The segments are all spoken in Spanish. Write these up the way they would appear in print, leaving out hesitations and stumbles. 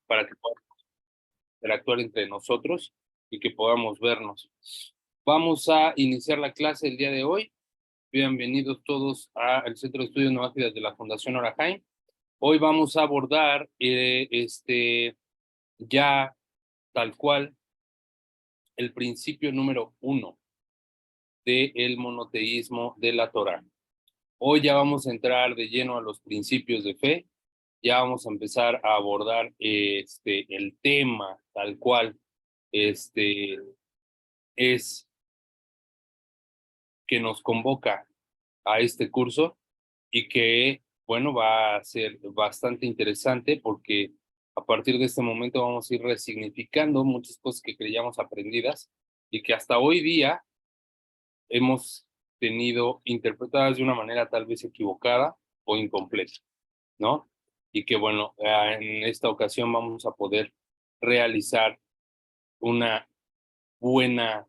para que podamos interactuar entre nosotros y que podamos vernos. Vamos a iniciar la clase el día de hoy. Bienvenidos todos al Centro de Estudios Novágidas de la Fundación Orahaim. Hoy vamos a abordar ya tal cual el principio número 1 del monoteísmo de la Torá. Hoy ya vamos a entrar de lleno a los principios de fe. Ya vamos a empezar a abordar el tema tal cual es que nos convoca a este curso y que, bueno, va a ser bastante interesante porque a partir de este momento vamos a ir resignificando muchas cosas que creíamos aprendidas y que hasta hoy día hemos tenido interpretadas de una manera tal vez equivocada o incompleta, ¿no? Y que, bueno, en esta ocasión vamos a poder realizar una buena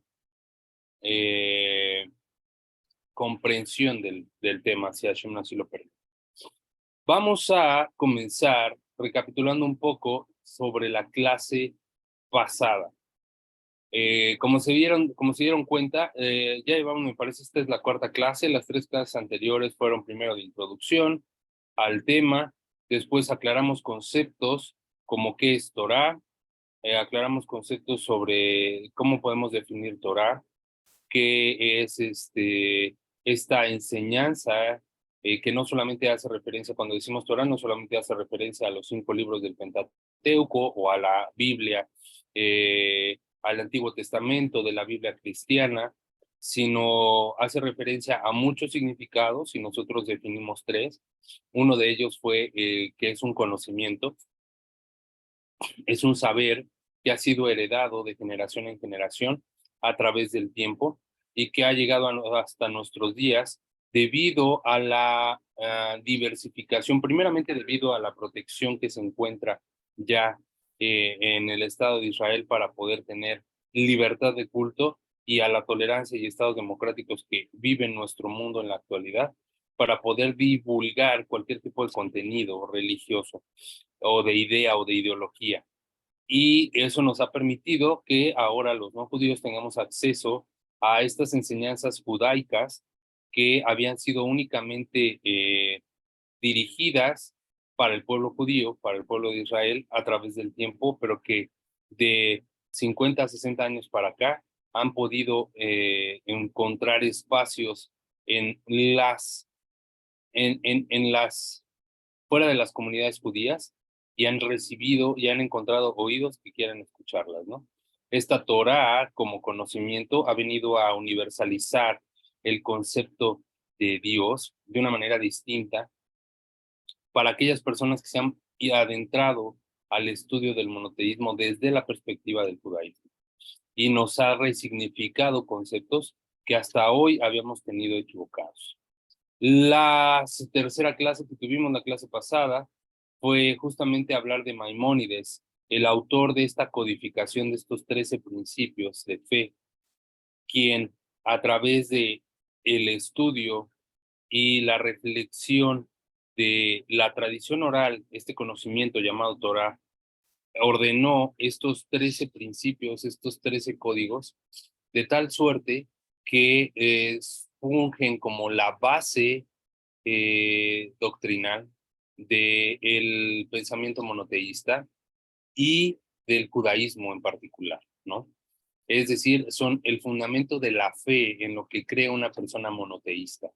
comprensión del tema, si Hashem así lo permite. Vamos a comenzar recapitulando un poco sobre la clase pasada. Como se dieron cuenta, ya llevamos, me parece, esta es la cuarta clase. Las 3 clases anteriores fueron primero de introducción al tema, después aclaramos conceptos como qué es Torah, aclaramos conceptos sobre cómo podemos definir Torah, qué es esta enseñanza que no solamente hace referencia, cuando decimos Torah, no solamente hace referencia a los 5 libros del Pentateuco o a la Biblia, al Antiguo Testamento de la Biblia cristiana, sino hace referencia a muchos significados, y nosotros definimos 3. Uno de ellos fue que es un conocimiento, es un saber que ha sido heredado de generación en generación a través del tiempo y que ha llegado hasta nuestros días debido a la diversificación, primeramente debido a la protección que se encuentra ya en el Estado de Israel para poder tener libertad de culto y a la tolerancia y estados democráticos que viven nuestro mundo en la actualidad para poder divulgar cualquier tipo de contenido religioso o de idea o de ideología. Y eso nos ha permitido que ahora los no judíos tengamos acceso a estas enseñanzas judaicas que habían sido únicamente dirigidas para el pueblo judío, para el pueblo de Israel a través del tiempo, pero que de 50 a 60 años para acá han podido encontrar espacios en las fuera de las comunidades judías y han recibido y han encontrado oídos que quieren escucharlas, ¿no? Esta Torá como conocimiento ha venido a universalizar el concepto de Dios de una manera distinta para aquellas personas que se han adentrado al estudio del monoteísmo desde la perspectiva del judaísmo y nos ha resignificado conceptos que hasta hoy habíamos tenido equivocados. La tercera clase que tuvimos, la clase pasada, fue justamente hablar de Maimónides, el autor de esta codificación de estos 13 principios de fe, quien a través de el estudio y la reflexión de la tradición oral, este conocimiento llamado Torah, ordenó estos 13 principios, estos 13 códigos, de tal suerte que fungen como la base doctrinal del pensamiento monoteísta y del judaísmo en particular, ¿no? Es decir, son el fundamento de la fe en lo que cree una persona monoteísta,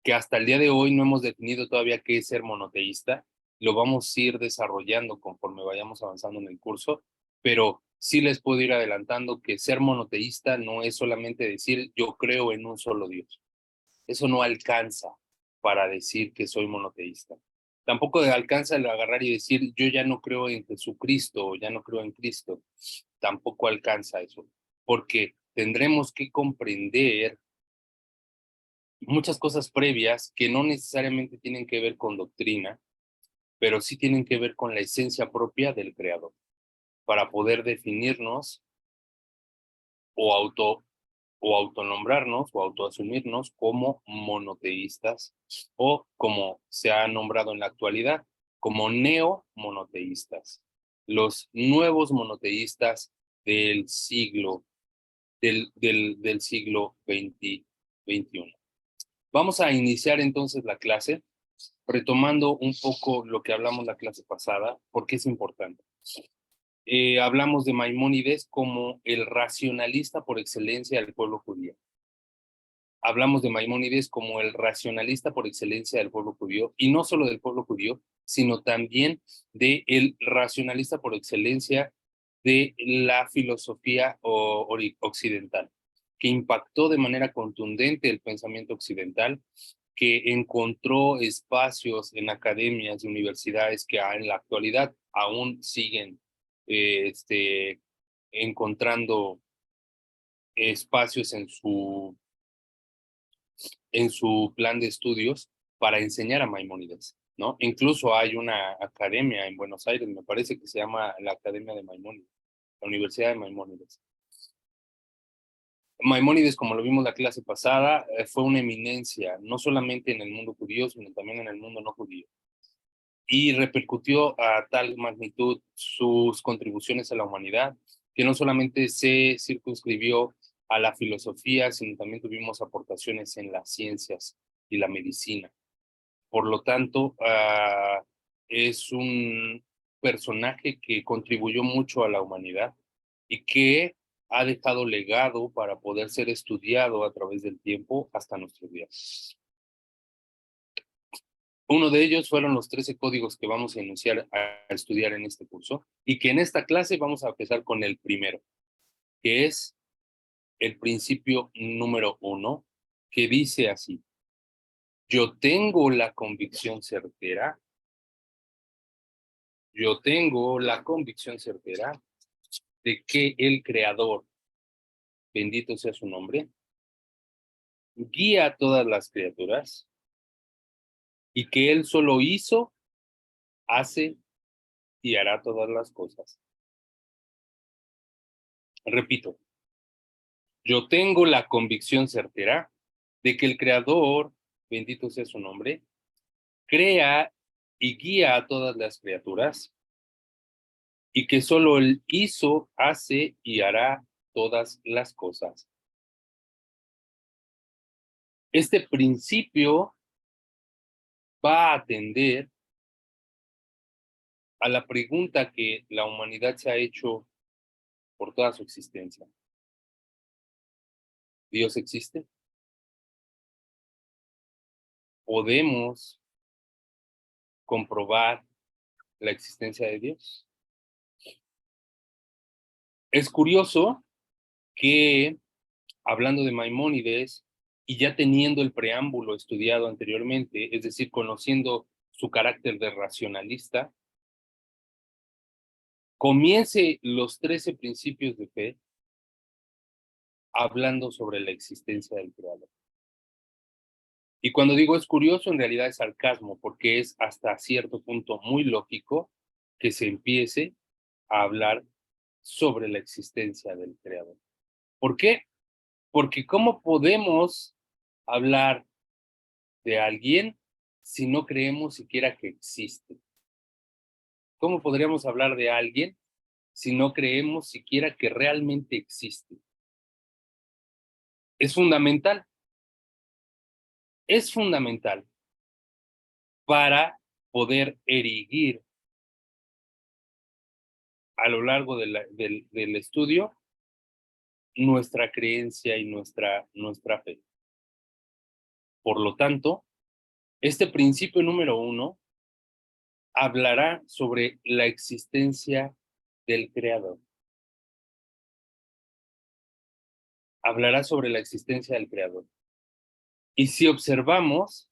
que hasta el día de hoy no hemos definido todavía qué es ser monoteísta, lo vamos a ir desarrollando conforme vayamos avanzando en el curso, pero sí les puedo ir adelantando que ser monoteísta no es solamente decir yo creo en un solo Dios. Eso no alcanza para decir que soy monoteísta. Tampoco alcanza el agarrar y decir yo ya no creo en Jesucristo o ya no creo en Cristo. Tampoco alcanza eso, porque tendremos que comprender muchas cosas previas que no necesariamente tienen que ver con doctrina, pero sí tienen que ver con la esencia propia del Creador, para poder definirnos o autonombrarnos o autoasumirnos como monoteístas o como se ha nombrado en la actualidad, como neomonoteístas. los nuevos monoteístas del siglo, del siglo XXI. Vamos a iniciar entonces la clase retomando un poco lo que hablamos la clase pasada, porque es importante. Hablamos de Maimónides como el racionalista por excelencia del pueblo judío. Hablamos de Maimónides como el racionalista por excelencia del pueblo judío, y no solo del pueblo judío, sino también del racionalista por excelencia de la filosofía occidental, que impactó de manera contundente el pensamiento occidental, que encontró espacios en academias y universidades que en la actualidad aún siguen encontrando espacios en su plan de estudios para enseñar a Maimónides, ¿no? Incluso hay una academia en Buenos Aires, me parece que se llama la Academia de Maimónides, la Universidad de Maimónides. Maimónides, como lo vimos la clase pasada, fue una eminencia, no solamente en el mundo judío, sino también en el mundo no judío. Y repercutió a tal magnitud sus contribuciones a la humanidad, que no solamente se circunscribió a la filosofía, sino también tuvimos aportaciones en las ciencias y la medicina. Por lo tanto, es un personaje que contribuyó mucho a la humanidad y que ha dejado legado para poder ser estudiado a través del tiempo hasta nuestros días. Uno de ellos fueron los 13 códigos que vamos a iniciar a estudiar en este curso, y que en esta clase vamos a empezar con el primero, que es el principio número 1, que dice así: yo tengo la convicción certera de que el Creador, bendito sea su nombre, guía a todas las criaturas, y que Él solo hizo, hace y hará todas las cosas. Repito, yo tengo la convicción certera de que el Creador, bendito sea su nombre, crea y guía a todas las criaturas, y que solo Él hizo, hace y hará todas las cosas. Este principio va a atender a la pregunta que la humanidad se ha hecho por toda su existencia. ¿Dios existe? ¿Podemos comprobar la existencia de Dios? Es curioso que, hablando de Maimónides y ya teniendo el preámbulo estudiado anteriormente, es decir, conociendo su carácter de racionalista, comience los 13 principios de fe hablando sobre la existencia del Creador. Y cuando digo es curioso, en realidad es sarcasmo, porque es hasta cierto punto muy lógico que se empiece a hablar sobre la existencia del Creador. ¿Por qué? Porque ¿cómo podemos hablar de alguien si no creemos siquiera que existe? ¿Cómo podríamos hablar de alguien si no creemos siquiera que realmente existe? Es fundamental, es fundamental para poder erigir a lo largo del estudio nuestra creencia y nuestra fe. Por lo tanto, este principio número 1 hablará sobre la existencia del Creador. Hablará sobre la existencia del Creador. Y si observamos,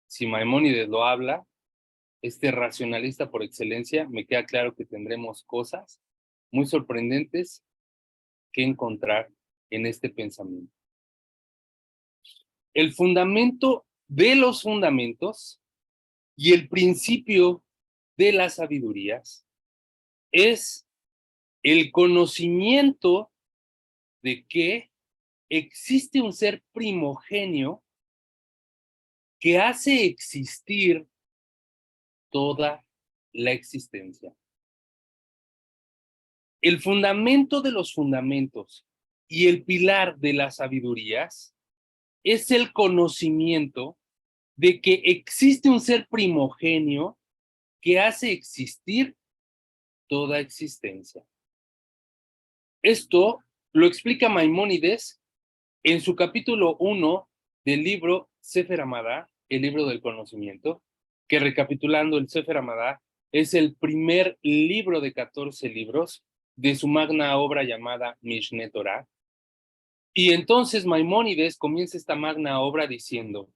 si Maimónides lo habla, este racionalista por excelencia, me queda claro que tendremos cosas muy sorprendentes que encontrar en este pensamiento. El fundamento de los fundamentos y el principio de las sabidurías es el conocimiento de que existe un ser primogenio que hace existir toda la existencia. El fundamento de los fundamentos y el pilar de las sabidurías es el conocimiento de que existe un ser primogenio que hace existir toda existencia. Esto lo explica Maimónides en su capítulo 1 del libro Sefer Hamadá, el libro del conocimiento, que recapitulando, el Sefer Hamadá es el primer libro de 14 libros de su magna obra llamada Mishneh Torah. Y entonces Maimónides comienza esta magna obra diciendo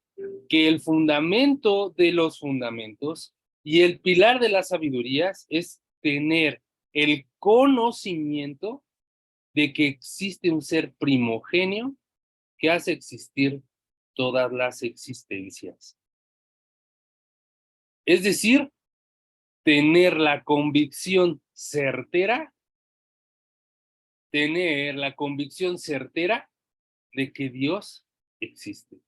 que el fundamento de los fundamentos y el pilar de las sabidurías es tener el conocimiento de que existe un ser primogenio que hace existir todas las existencias. Es decir, tener la convicción certera de que Dios existe.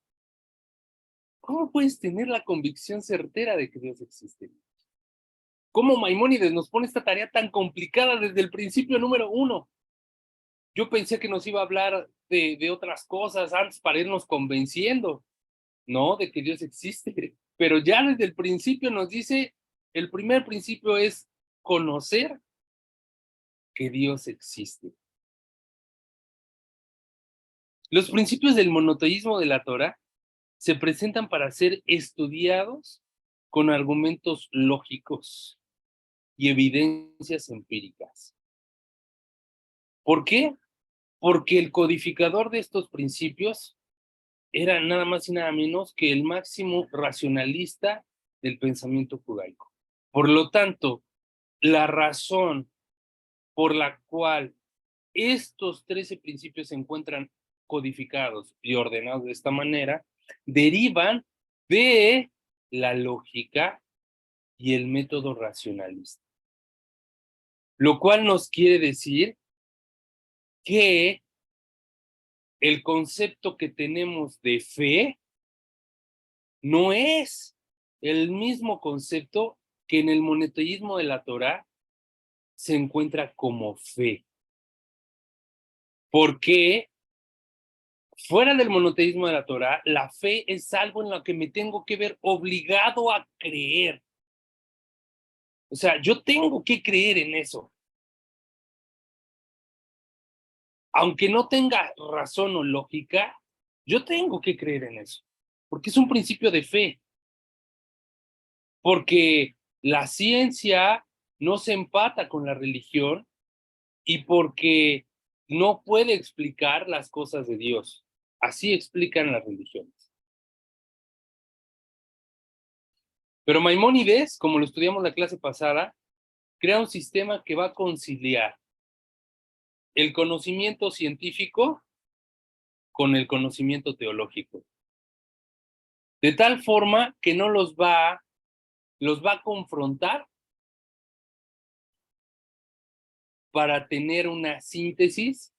¿Cómo puedes tener la convicción certera de que Dios existe? ¿Cómo Maimónides nos pone esta tarea tan complicada desde el principio número 1? Yo pensé que nos iba a hablar de otras cosas antes para irnos convenciendo, ¿no? De que Dios existe. Pero ya desde el principio nos dice, el primer principio es conocer que Dios existe. Los principios del monoteísmo de la Torah se presentan para ser estudiados con argumentos lógicos y evidencias empíricas. ¿Por qué? Porque el codificador de estos principios era nada más y nada menos que el máximo racionalista del pensamiento judaico. Por lo tanto, la razón por la cual estos 13 principios se encuentran codificados y ordenados de esta manera, derivan de la lógica y el método racionalista. Lo cual nos quiere decir que el concepto que tenemos de fe no es el mismo concepto que en el monoteísmo de la Torah se encuentra como fe. Porque fuera del monoteísmo de la Torah, la fe es algo en lo que me tengo que ver obligado a creer. O sea, yo tengo que creer en eso. Aunque no tenga razón o lógica, yo tengo que creer en eso. Porque es un principio de fe. Porque la ciencia no se empata con la religión y porque no puede explicar las cosas de Dios. Así explican las religiones. Pero Maimónides, como lo estudiamos la clase pasada, crea un sistema que va a conciliar el conocimiento científico con el conocimiento teológico. De tal forma que no los va a confrontar para tener una síntesis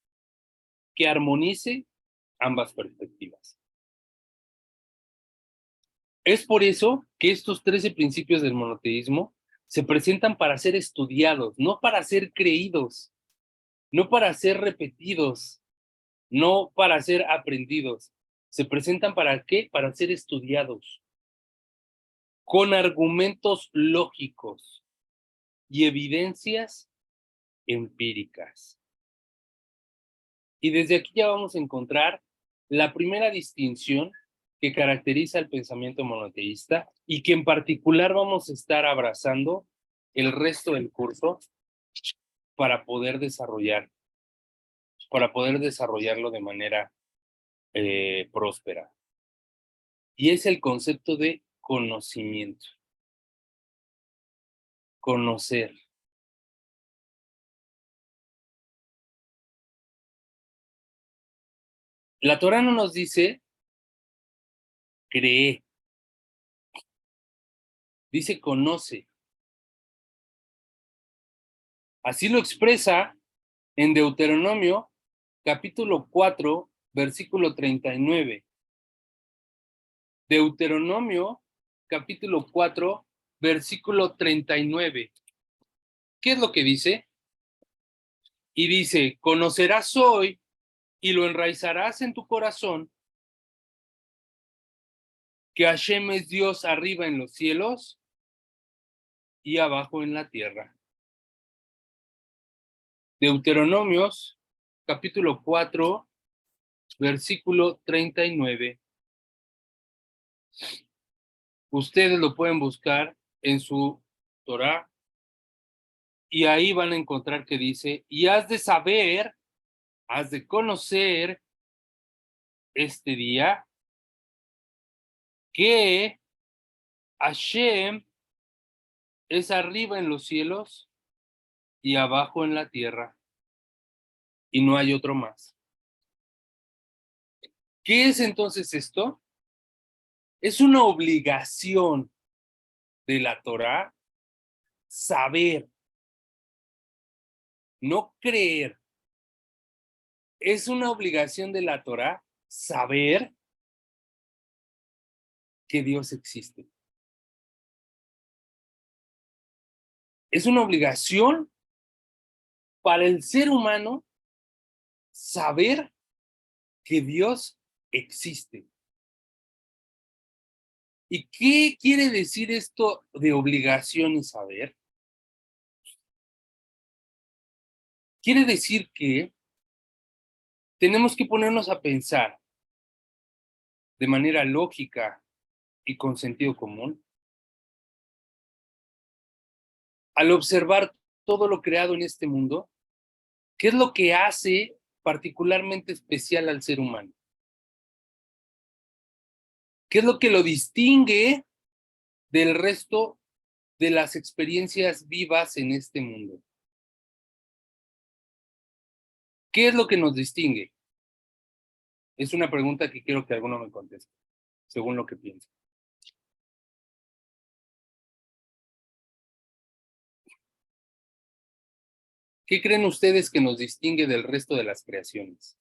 que armonice ambas perspectivas. Es por eso que estos 13 principios del monoteísmo se presentan para ser estudiados, no para ser creídos, no para ser repetidos, no para ser aprendidos. Se presentan ¿para qué? Para ser estudiados con argumentos lógicos y evidencias empíricas. Y desde aquí ya vamos a encontrar la primera distinción que caracteriza el pensamiento monoteísta y que en particular vamos a estar abrazando el resto del curso para poder desarrollarlo de manera próspera. Y es el concepto de conocimiento. Conocer. La Torah no nos dice cree, dice conoce. Así lo expresa en Deuteronomio capítulo 4, versículo 39. Deuteronomio capítulo 4, versículo 39. ¿Qué es lo que dice? Y dice, conocerás hoy y lo enraizarás en tu corazón que Hashem es Dios arriba en los cielos y abajo en la tierra. Deuteronomios, capítulo 4, versículo 39. Ustedes lo pueden buscar en su Torá y ahí van a encontrar que dice, y has de saber, has de conocer este día que Hashem es arriba en los cielos y abajo en la tierra, y no hay otro más. ¿Qué es entonces esto? Es una obligación de la Torá saber, no creer. Es una obligación de la Torá saber que Dios existe. Es una obligación para el ser humano saber que Dios existe. ¿Y qué quiere decir esto de obligación y saber? Quiere decir que tenemos que ponernos a pensar de manera lógica y con sentido común. Al observar todo lo creado en este mundo, ¿qué es lo que hace particularmente especial al ser humano? ¿Qué es lo que lo distingue del resto de las experiencias vivas en este mundo? ¿Qué es lo que nos distingue? Es una pregunta que quiero que alguno me conteste, según lo que piensa. ¿Qué creen ustedes que nos distingue del resto de las creaciones?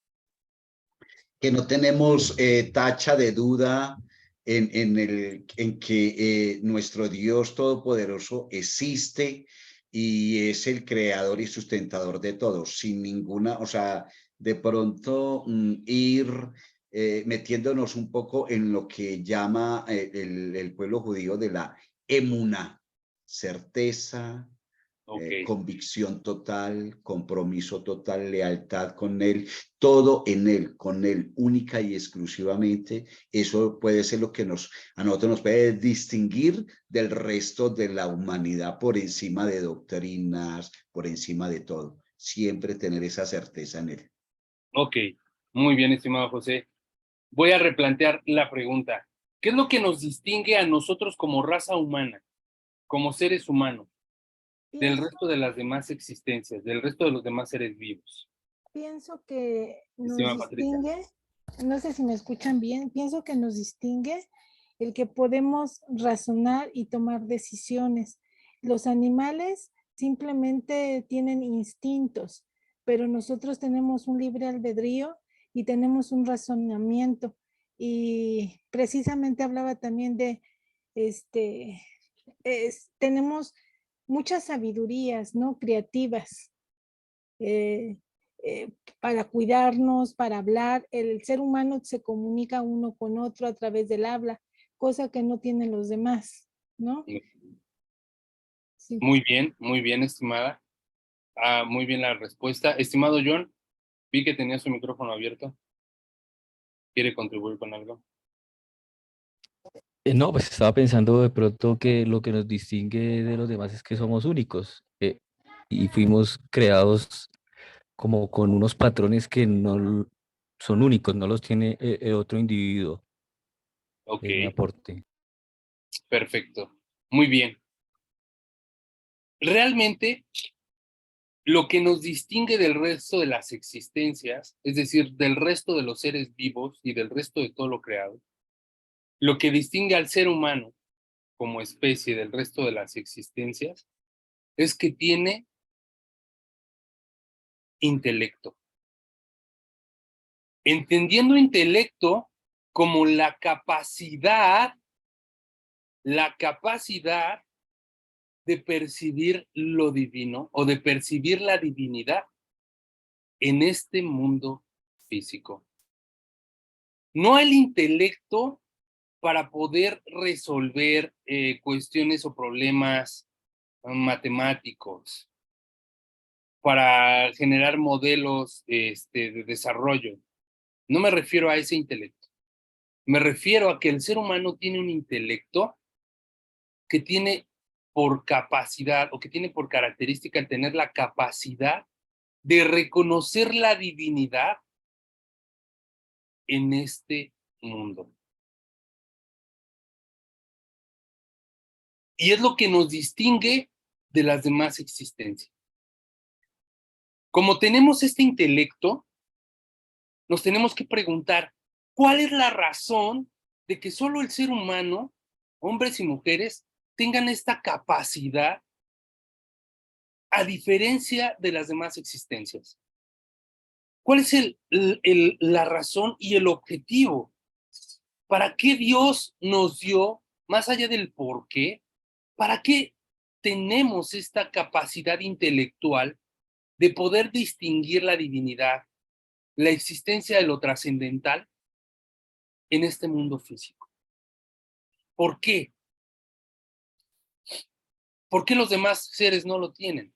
Que no tenemos tacha de duda en que nuestro Dios Todopoderoso existe y es el creador y sustentador de todo, sin ninguna, o sea, de pronto ir metiéndonos un poco en lo que llama el pueblo judío de la emuná, certeza, Ok, convicción total, compromiso total, lealtad con Él, todo en Él, con Él, única y exclusivamente. Eso puede ser lo que a nosotros nos puede distinguir del resto de la humanidad por encima de doctrinas, por encima de todo. Siempre tener esa certeza en Él. ok, muy bien, estimado José. Voy a replantear la pregunta. ¿Qué es lo que nos distingue a nosotros como raza humana, como seres humanos, del Pienso, resto de las demás existencias, del resto de los demás seres vivos? pienso que nos Estimada Patricia. distingue, no sé si me escuchan bien, pienso que nos distingue el que podemos razonar y tomar decisiones. Los animales simplemente tienen instintos, pero nosotros tenemos un libre albedrío y tenemos un razonamiento. Y precisamente hablaba también de, este, tenemos muchas sabidurías, ¿no? Creativas. eh, para cuidarnos, para hablar. El ser humano se comunica uno con otro a través del habla, cosa que no tienen los demás, ¿no? Sí. Muy bien, estimada. Muy bien la respuesta. Estimado John, vi que tenía su micrófono abierto. ¿Quiere contribuir con algo? No, pues estaba pensando de pronto que lo que nos distingue de los demás es que somos únicos y fuimos creados como con unos patrones que son únicos, no los tiene otro individuo. Ok, Es mi aporte. perfecto. Muy bien. Realmente, lo que nos distingue del resto de las existencias, es decir, del resto de los seres vivos y del resto de todo lo creado, lo que distingue al ser humano como especie del resto de las existencias es que tiene intelecto. Entendiendo intelecto como la capacidad de percibir lo divino o de percibir la divinidad. en este mundo físico. No el intelecto para poder resolver cuestiones o problemas matemáticos, para generar modelos de desarrollo. No me refiero a ese intelecto. Me refiero a que el ser humano tiene un intelecto que tiene por capacidad o que tiene por característica el tener la capacidad de reconocer la divinidad en este mundo. Y es lo que nos distingue de las demás existencias. Como tenemos este intelecto, nos tenemos que preguntar, ¿cuál es la razón de que solo el ser humano, hombres y mujeres, tengan esta capacidad a diferencia de las demás existencias? ¿Cuál es la razón y el objetivo? ¿Para qué Dios nos dio, más allá del por qué, para qué tenemos esta capacidad intelectual de poder distinguir la divinidad, la existencia de lo trascendental en este mundo físico? ¿Por qué? ¿Por qué los demás seres no lo tienen?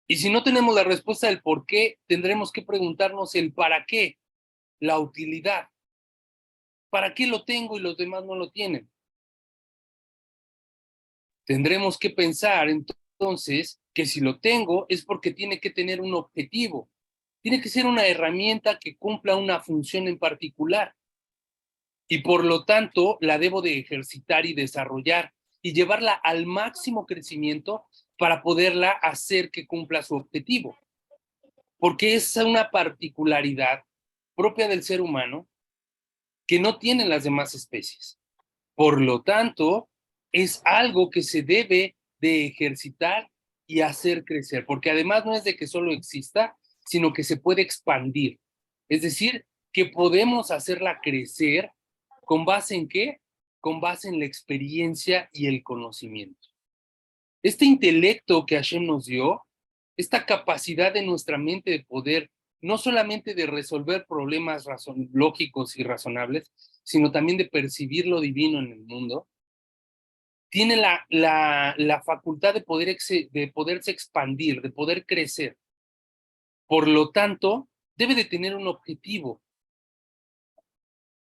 Y si no tenemos la respuesta del por qué, tendremos que preguntarnos el para qué, la utilidad. ¿Para qué lo tengo y los demás no lo tienen? Tendremos que pensar entonces que si lo tengo es porque tiene que tener un objetivo. Tiene que ser una herramienta que cumpla una función en particular. Y por lo tanto la debo de ejercitar y desarrollar y llevarla al máximo crecimiento para poderla hacer que cumpla su objetivo. Porque es una particularidad propia del ser humano que no tienen las demás especies. Por lo tanto, es algo que se debe de ejercitar y hacer crecer, porque además no es de que solo exista, sino que se puede expandir. Es decir, que podemos hacerla crecer ¿con base en qué? Con base en la experiencia y el conocimiento. Este intelecto que Hashem nos dio, esta capacidad de nuestra mente de poder, no solamente de resolver problemas lógicos y razonables, sino también de percibir lo divino en el mundo, tiene la facultad de poderse expandir, de poder crecer. Por lo tanto, debe de tener un objetivo,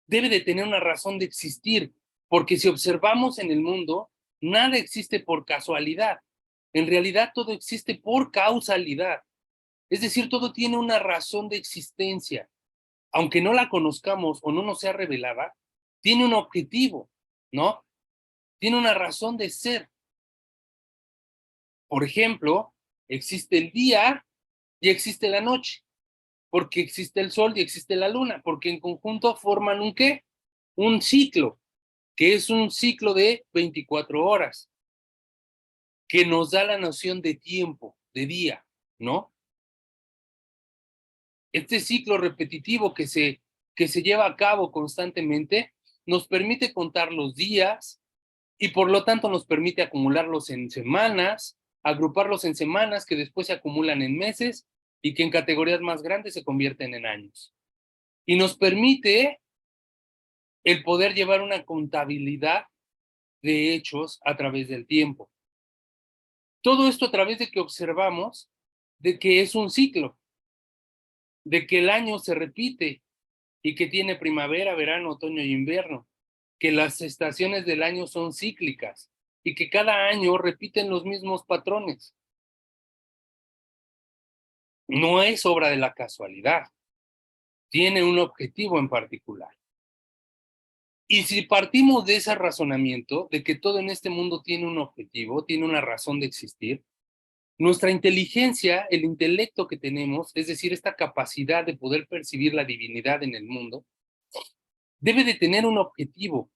debe de tener una razón de existir, porque si observamos en el mundo, nada existe por casualidad. En realidad todo existe por causalidad. Es decir, todo tiene una razón de existencia. Aunque no la conozcamos o no nos sea revelada, tiene un objetivo, ¿no? Tiene una razón de ser. Por ejemplo, existe el día y existe la noche, porque existe el sol y existe la luna, porque en conjunto forman un ¿qué? Un ciclo, que es un ciclo de 24 horas, que nos da la noción de tiempo, de día, ¿no? Este ciclo repetitivo que se lleva a cabo constantemente nos permite contar los días y por lo tanto nos permite acumularlos en semanas, agruparlos en semanas que después se acumulan en meses y que en categorías más grandes se convierten en años. Y nos permite el poder llevar una contabilidad de hechos a través del tiempo. Todo esto a través de que observamos de que es un ciclo, de que el año se repite y que tiene primavera, verano, otoño y invierno, que las estaciones del año son cíclicas y que cada año repiten los mismos patrones. No es obra de la casualidad, tiene un objetivo en particular. Y si partimos de ese razonamiento, de que todo en este mundo tiene un objetivo, tiene una razón de existir, nuestra inteligencia, el intelecto que tenemos, es decir, esta capacidad de poder percibir la divinidad en el mundo, debe de tener un objetivo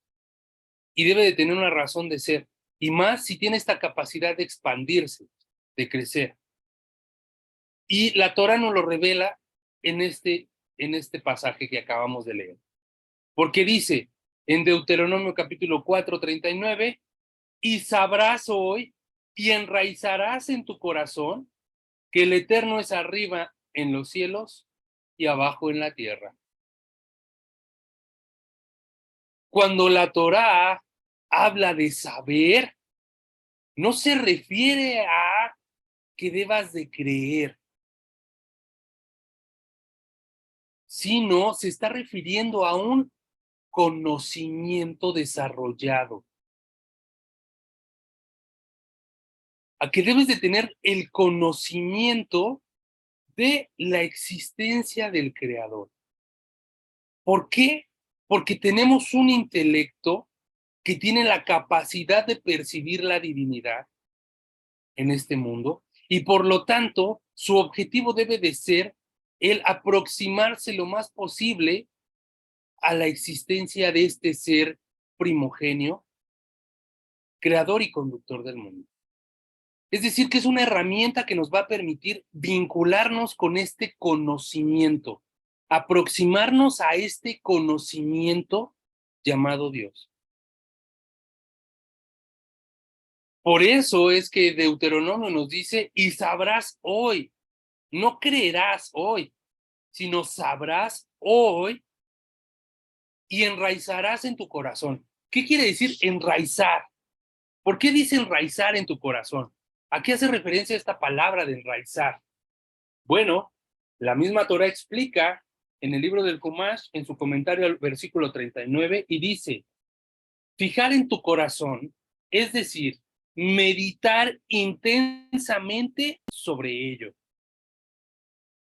y debe de tener una razón de ser. Y más si tiene esta capacidad de expandirse, de crecer. Y la Torah nos lo revela en este pasaje que acabamos de leer. Porque dice en Deuteronomio capítulo 4, 39, y sabrás hoy y enraizarás en tu corazón que el Eterno es arriba en los cielos y abajo en la tierra. Cuando la Torá habla de saber, no se refiere a que debas de creer, sino se está refiriendo a un conocimiento desarrollado. A que debes de tener el conocimiento de la existencia del Creador. ¿Por qué? Porque tenemos un intelecto que tiene la capacidad de percibir la divinidad en este mundo y por lo tanto su objetivo debe de ser el aproximarse lo más posible a la existencia de este ser primogenio, creador y conductor del mundo. Es decir, que es una herramienta que nos va a permitir vincularnos con este conocimiento, aproximarnos a este conocimiento llamado Dios. Por eso es que Deuteronomio nos dice, y sabrás hoy, no creerás hoy, sino sabrás hoy y enraizarás en tu corazón. ¿Qué quiere decir enraizar? ¿Por qué dice enraizar en tu corazón? ¿A qué hace referencia esta palabra de enraizar? Bueno, la misma Torá explica en el libro del Jumash, en su comentario al versículo 39, y dice, fijar en tu corazón, es decir, meditar intensamente sobre ello.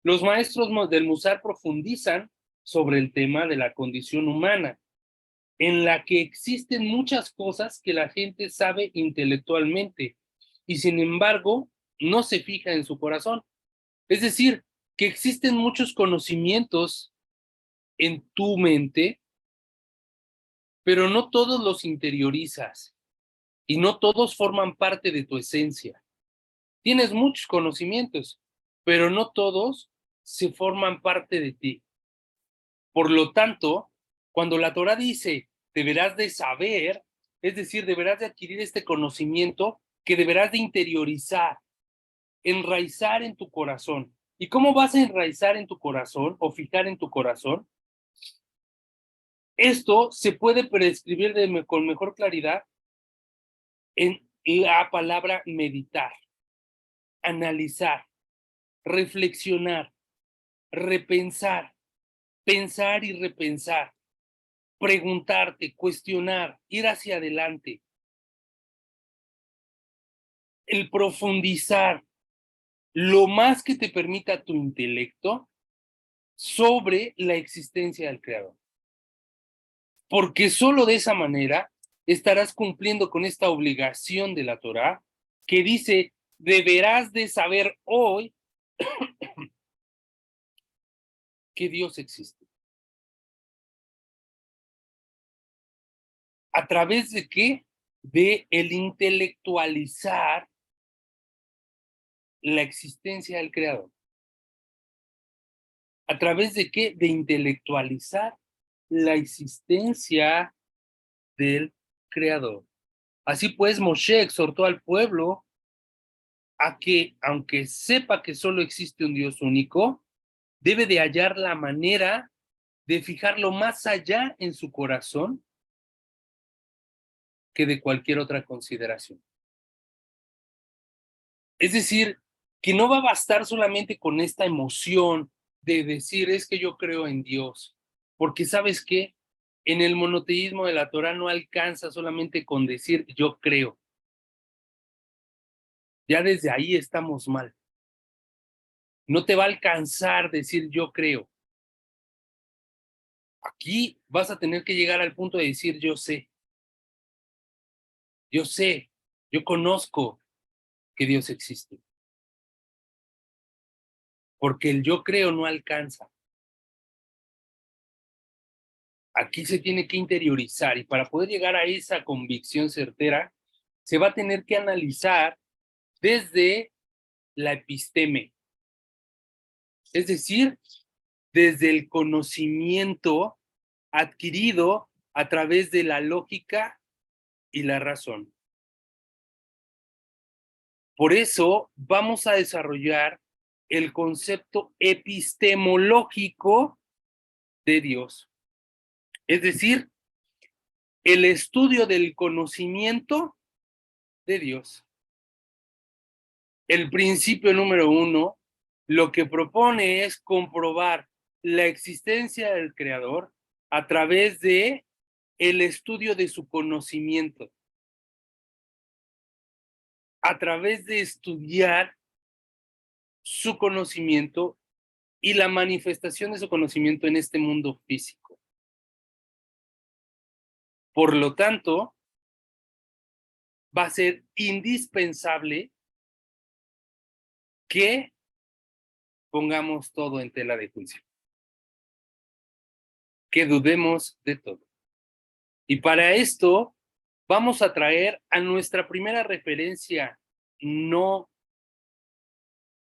Los maestros del Musar profundizan sobre el tema de la condición humana, en la que existen muchas cosas que la gente sabe intelectualmente y sin embargo no se fija en su corazón. Es decir, que existen muchos conocimientos en tu mente, pero no todos los interiorizas y no todos forman parte de tu esencia. Tienes muchos conocimientos, pero no todos se forman parte de ti. Por lo tanto, cuando la Torá dice, deberás de saber, es decir, deberás de adquirir este conocimiento que deberás de interiorizar, enraizar en tu corazón. ¿Y cómo vas a enraizar en tu corazón o fijar en tu corazón? Esto se puede prescribir con mejor claridad en la palabra meditar, analizar, reflexionar, repensar, pensar y repensar, preguntarte, cuestionar, ir hacia adelante, el profundizar lo más que te permita tu intelecto sobre la existencia del Creador. Porque solo de esa manera estarás cumpliendo con esta obligación de la Torá que dice, deberás de saber hoy que Dios existe. ¿A través de qué? De el intelectualizar la existencia del Creador. ¿A través de qué? De intelectualizar la existencia del Creador. Así pues, Moshe exhortó al pueblo a que, aunque sepa que solo existe un Dios único, debe de hallar la manera de fijarlo más allá en su corazón que de cualquier otra consideración. Es decir, que no va a bastar solamente con esta emoción de decir, es que yo creo en Dios, porque ¿sabes qué? En el monoteísmo de la Torá no alcanza solamente con decir yo creo. Ya desde ahí estamos mal. No te va a alcanzar decir yo creo. Aquí vas a tener que llegar al punto de decir yo sé, yo conozco que Dios existe. Porque el yo creo no alcanza. Aquí se tiene que interiorizar y para poder llegar a esa convicción certera, se va a tener que analizar desde la episteme, es decir, desde el conocimiento adquirido a través de la lógica y la razón. Por eso vamos a desarrollar el concepto epistemológico de Dios. Es decir, el estudio del conocimiento de Dios. El principio número 1 lo que propone es comprobar la existencia del Creador a través de el estudio de su conocimiento, a través de estudiar su conocimiento y la manifestación de su conocimiento en este mundo físico. Por lo tanto, va a ser indispensable que pongamos todo en tela de juicio, que dudemos de todo. Y para esto vamos a traer a nuestra primera referencia no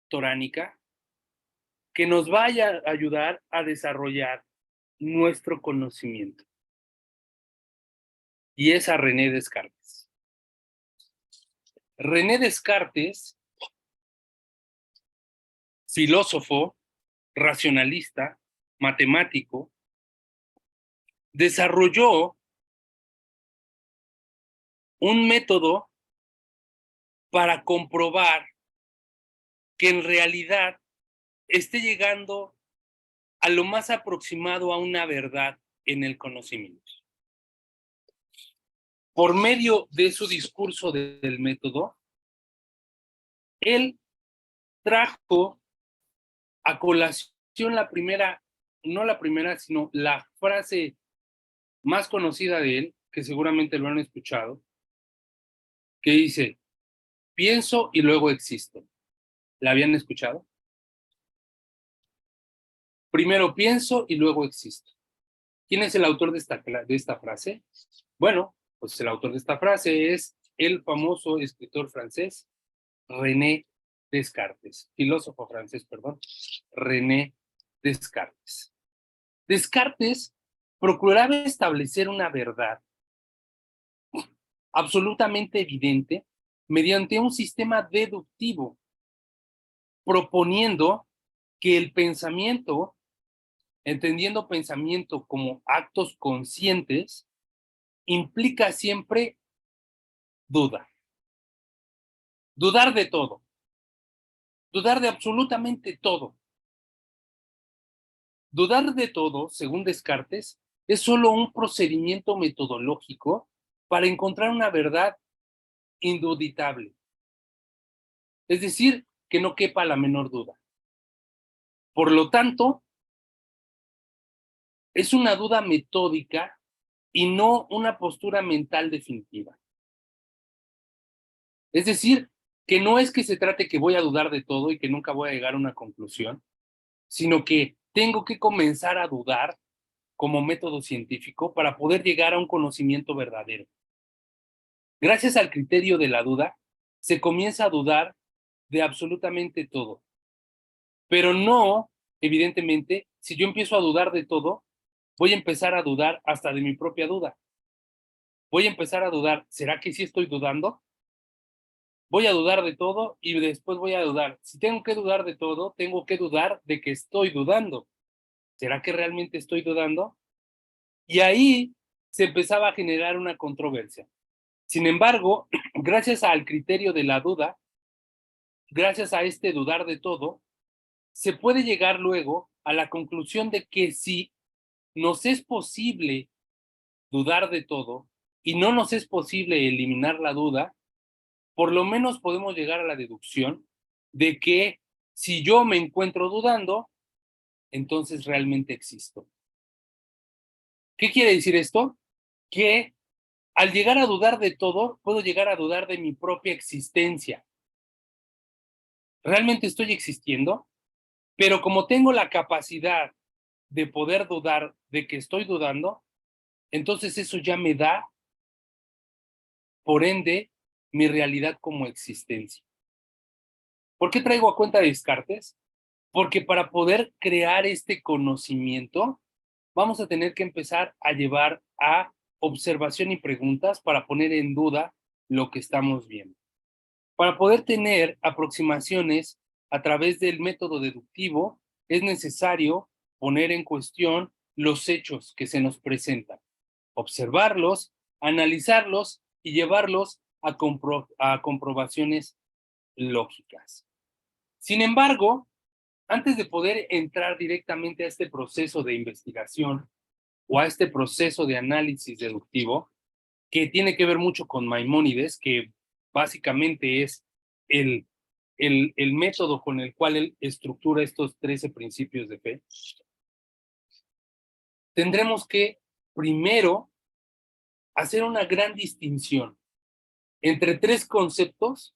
toránica, que nos vaya a ayudar a desarrollar nuestro conocimiento. Y es a René Descartes. René Descartes, filósofo, racionalista, matemático, desarrolló un método para comprobar que en realidad esté llegando a lo más aproximado a una verdad en el conocimiento. Por medio de su discurso del método, él trajo a colación la primera, no la primera, sino la frase más conocida de él, que seguramente lo han escuchado, que dice, pienso y luego existo. ¿La habían escuchado? Primero pienso y luego existo. ¿Quién es el autor de esta frase? Bueno, pues el autor de esta frase es el famoso escritor francés René Descartes, filósofo francés, perdón, René Descartes. Descartes procuraba establecer una verdad absolutamente evidente mediante un sistema deductivo, proponiendo que el pensamiento, entendiendo pensamiento como actos conscientes, implica siempre duda. Dudar de todo. Dudar de absolutamente todo. Dudar de todo, según Descartes, es solo un procedimiento metodológico para encontrar una verdad induditable. Es decir, que no quepa la menor duda. Por lo tanto, es una duda metódica y no una postura mental definitiva. Es decir, que no es que se trate que voy a dudar de todo y que nunca voy a llegar a una conclusión, sino que tengo que comenzar a dudar como método científico para poder llegar a un conocimiento verdadero. Gracias al criterio de la duda, se comienza a dudar de absolutamente todo. Pero no, evidentemente, si yo empiezo a dudar de todo, voy a empezar a dudar hasta de mi propia duda. Voy a empezar a dudar, ¿será que sí estoy dudando? Voy a dudar de todo y después voy a dudar. Si tengo que dudar de todo, tengo que dudar de que estoy dudando. ¿Será que realmente estoy dudando? Y ahí se empezaba a generar una controversia. Sin embargo, gracias al criterio de la duda, gracias a este dudar de todo, se puede llegar luego a la conclusión de que si nos es posible dudar de todo y no nos es posible eliminar la duda, por lo menos podemos llegar a la deducción de que si yo me encuentro dudando, entonces realmente existo. ¿Qué quiere decir esto? Que al llegar a dudar de todo, puedo llegar a dudar de mi propia existencia. ¿Realmente estoy existiendo? Pero como tengo la capacidad de poder dudar de que estoy dudando, entonces eso ya me da, por ende, mi realidad como existencia. ¿Por qué traigo a cuenta de Descartes? Porque para poder crear este conocimiento, vamos a tener que empezar a llevar a observación y preguntas para poner en duda lo que estamos viendo. Para poder tener aproximaciones a través del método deductivo, es necesario poner en cuestión los hechos que se nos presentan, observarlos, analizarlos y llevarlos a comprobaciones lógicas. Sin embargo, antes de poder entrar directamente a este proceso de investigación o a este proceso de análisis deductivo, que tiene que ver mucho con Maimónides, que básicamente es el método con el cual él estructura estos 13 principios de fe, tendremos que primero hacer una gran distinción entre tres conceptos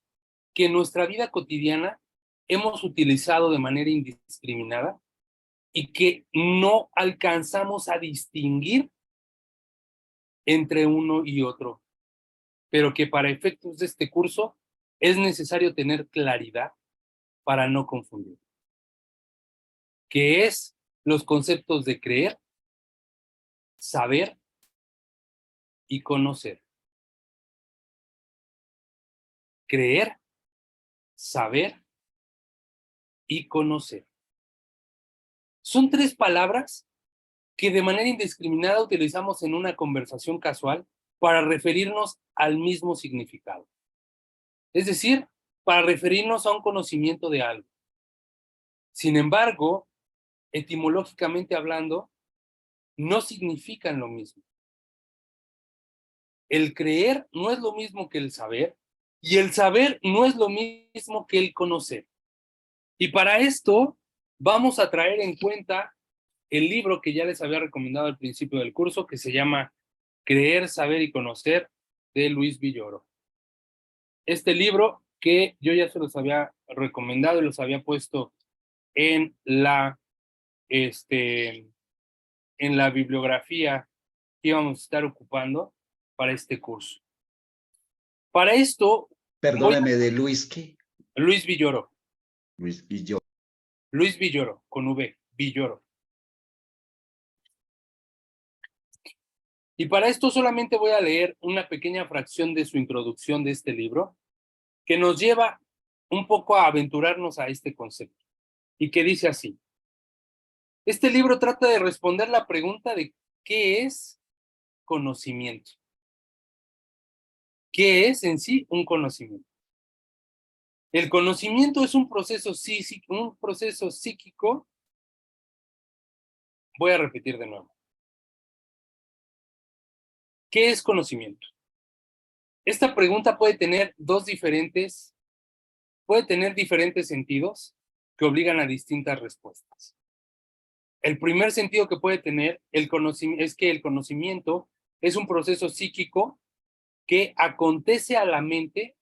que en nuestra vida cotidiana hemos utilizado de manera indiscriminada y que no alcanzamos a distinguir entre uno y otro, pero que para efectos de este curso es necesario tener claridad para no confundir, que es los conceptos de creer, saber y conocer. Creer, saber y conocer. Son tres palabras que de manera indiscriminada utilizamos en una conversación casual para referirnos al mismo significado. Es decir, para referirnos a un conocimiento de algo. Sin embargo, etimológicamente hablando, no significan lo mismo. El creer no es lo mismo que el saber, y el saber no es lo mismo que el conocer. Y para esto vamos a traer en cuenta el libro que ya les había recomendado al principio del curso, que se llama Creer, Saber y Conocer, de Luis Villoro. Este libro que yo ya se los había recomendado y los había puesto en la bibliografía que íbamos a estar ocupando para este curso. Para esto... Perdóneme, ¿de Luis qué? Luis Villoro. Luis Villoro. Luis Villoro, con V, Villoro. Y para esto solamente voy a leer una pequeña fracción de su introducción de este libro, que nos lleva un poco a aventurarnos a este concepto, y que dice así. Este libro trata de responder la pregunta de ¿qué es conocimiento? ¿Qué es en sí un conocimiento? El conocimiento es un proceso psíquico. Voy a repetir de nuevo. ¿Qué es conocimiento? Esta pregunta puede tener diferentes sentidos que obligan a distintas respuestas. El primer sentido que puede tener es que el conocimiento es un proceso psíquico que acontece a la mente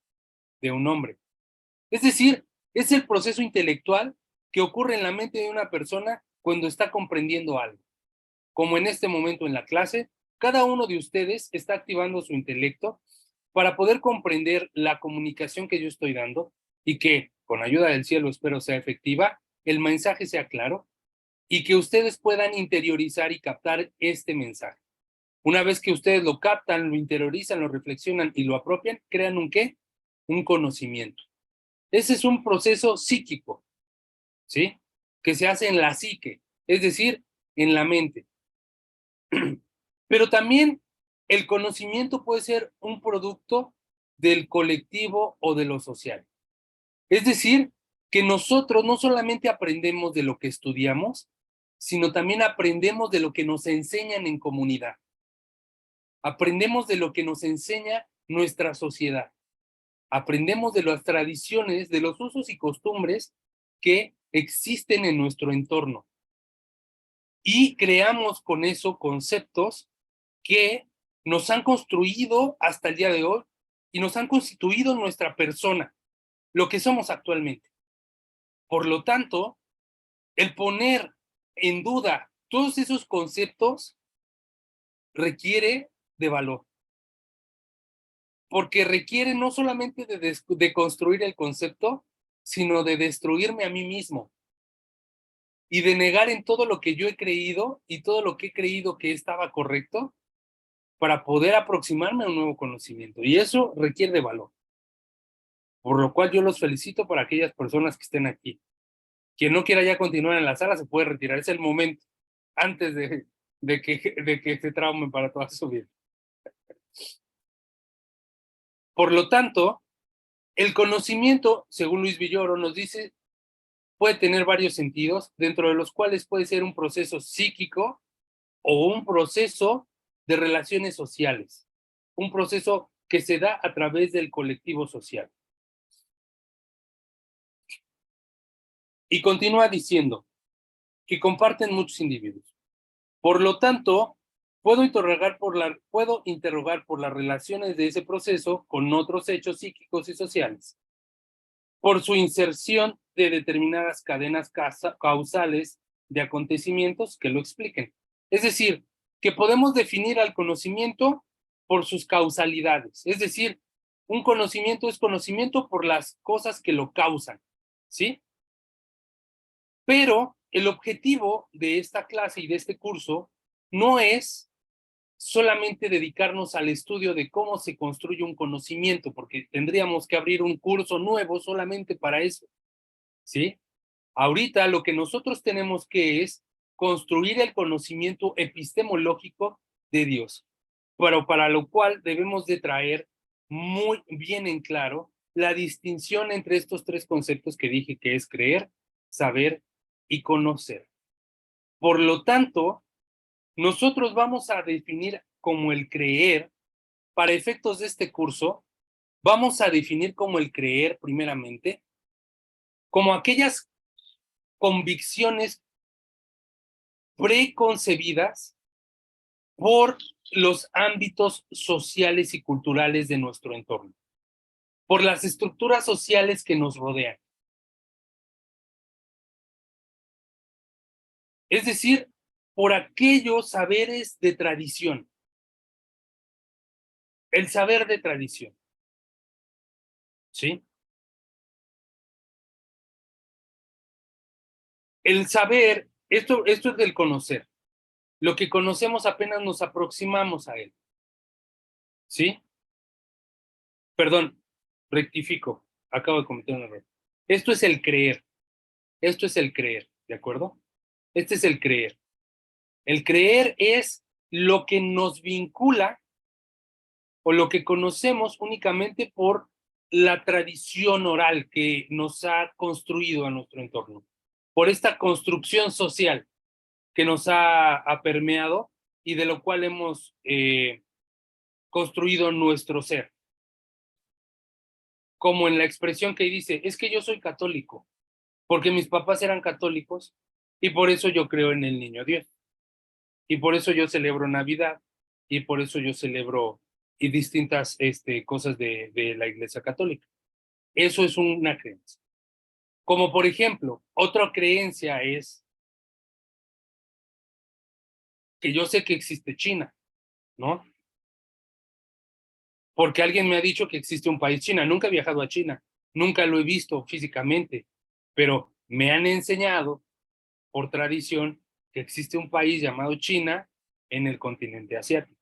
de un hombre. Es decir, es el proceso intelectual que ocurre en la mente de una persona cuando está comprendiendo algo. Como en este momento en la clase, cada uno de ustedes está activando su intelecto para poder comprender la comunicación que yo estoy dando y que, con ayuda del cielo, espero sea efectiva, el mensaje sea claro y que ustedes puedan interiorizar y captar este mensaje. Una vez que ustedes lo captan, lo interiorizan, lo reflexionan y lo apropian, crean un ¿qué? Un conocimiento. Ese es un proceso psíquico, ¿sí? Que se hace en la psique, es decir, en la mente. Pero también el conocimiento puede ser un producto del colectivo o de lo social. Es decir, que nosotros no solamente aprendemos de lo que estudiamos, sino también aprendemos de lo que nos enseñan en comunidad. Aprendemos de lo que nos enseña nuestra sociedad. Aprendemos de las tradiciones, de los usos y costumbres que existen en nuestro entorno. Y creamos con eso conceptos que nos han construido hasta el día de hoy y nos han constituido nuestra persona, lo que somos actualmente. Por lo tanto, el poner en duda todos esos conceptos requiere de valor, porque requiere no solamente de construir el concepto, sino de destruirme a mí mismo y de negar en todo lo que yo he creído y todo lo que he creído que estaba correcto para poder aproximarme a un nuevo conocimiento. Y eso requiere de valor. Por lo cual yo los felicito por aquellas personas que estén aquí. Quien no quiera ya continuar en la sala se puede retirar. Es el momento antes de que se traumen para toda su vida. Por lo tanto, el conocimiento, según Luis Villoro, nos dice, puede tener varios sentidos, dentro de los cuales puede ser un proceso psíquico o un proceso de relaciones sociales, un proceso que se da a través del colectivo social. Y continúa diciendo que comparten muchos individuos. Por lo tanto, puedo interrogar por las relaciones de ese proceso con otros hechos psíquicos y sociales, por su inserción de determinadas cadenas causales de acontecimientos que lo expliquen. Es decir, que podemos definir al conocimiento por sus causalidades. Es decir, un conocimiento es conocimiento por las cosas que lo causan, ¿sí? Pero el objetivo de esta clase y de este curso no es solamente dedicarnos al estudio de cómo se construye un conocimiento, porque tendríamos que abrir un curso nuevo solamente para eso, ¿sí? Ahorita lo que nosotros tenemos que es construir el conocimiento epistemológico de Dios, pero para lo cual debemos de traer muy bien en claro la distinción entre estos tres conceptos que dije, que es creer, saber y conocer. Por lo tanto, nosotros vamos a definir como el creer, para efectos de este curso, vamos a definir como el creer, primeramente, como aquellas convicciones preconcebidas por los ámbitos sociales y culturales de nuestro entorno, por las estructuras sociales que nos rodean. Es decir, por aquellos saberes de tradición. El saber de tradición. ¿Sí? El saber, esto es del conocer. Lo que conocemos apenas nos aproximamos a él. ¿Sí? Perdón, rectifico. Acabo de cometer un error. Esto es el creer. Esto es el creer, ¿de acuerdo? Este es el creer. El creer es lo que nos vincula o lo que conocemos únicamente por la tradición oral que nos ha construido a nuestro entorno, por esta construcción social que nos ha permeado y de lo cual hemos construido nuestro ser. Como en la expresión que dice, es que yo soy católico, porque mis papás eran católicos y por eso yo creo en el niño Dios. Y por eso yo celebro Navidad y por eso yo celebro y distintas cosas de la Iglesia Católica. Eso es una creencia. Como por ejemplo, otra creencia es que yo sé que existe China, ¿no? Porque alguien me ha dicho que existe un país China. Nunca he viajado a China, nunca lo he visto físicamente, pero me han enseñado por tradición que existe un país llamado China en el continente asiático.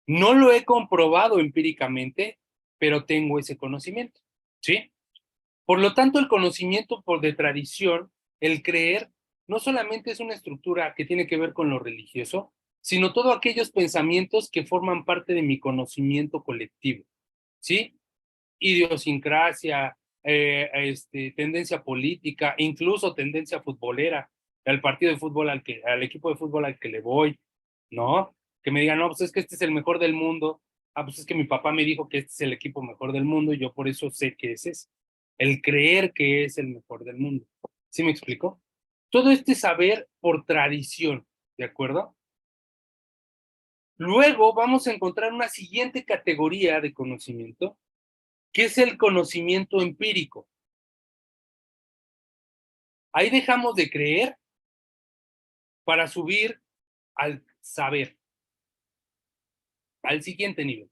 No lo he comprobado empíricamente, pero tengo ese conocimiento, ¿sí? Por lo tanto, el conocimiento por de tradición, el creer, no solamente es una estructura que tiene que ver con lo religioso, sino todos aquellos pensamientos que forman parte de mi conocimiento colectivo, ¿sí? Idiosincrasia, tendencia política, incluso tendencia futbolera, al partido de fútbol al equipo de fútbol al que le voy, ¿no? Que me digan, no, pues es que este es el mejor del mundo. Ah, pues es que mi papá me dijo que este es el equipo mejor del mundo y yo por eso sé que es ese. El creer que es el mejor del mundo. ¿Sí me explico? Todo este saber por tradición, ¿de acuerdo? Luego vamos a encontrar una siguiente categoría de conocimiento, que es el conocimiento empírico. Ahí dejamos de creer para subir al saber, al siguiente nivel,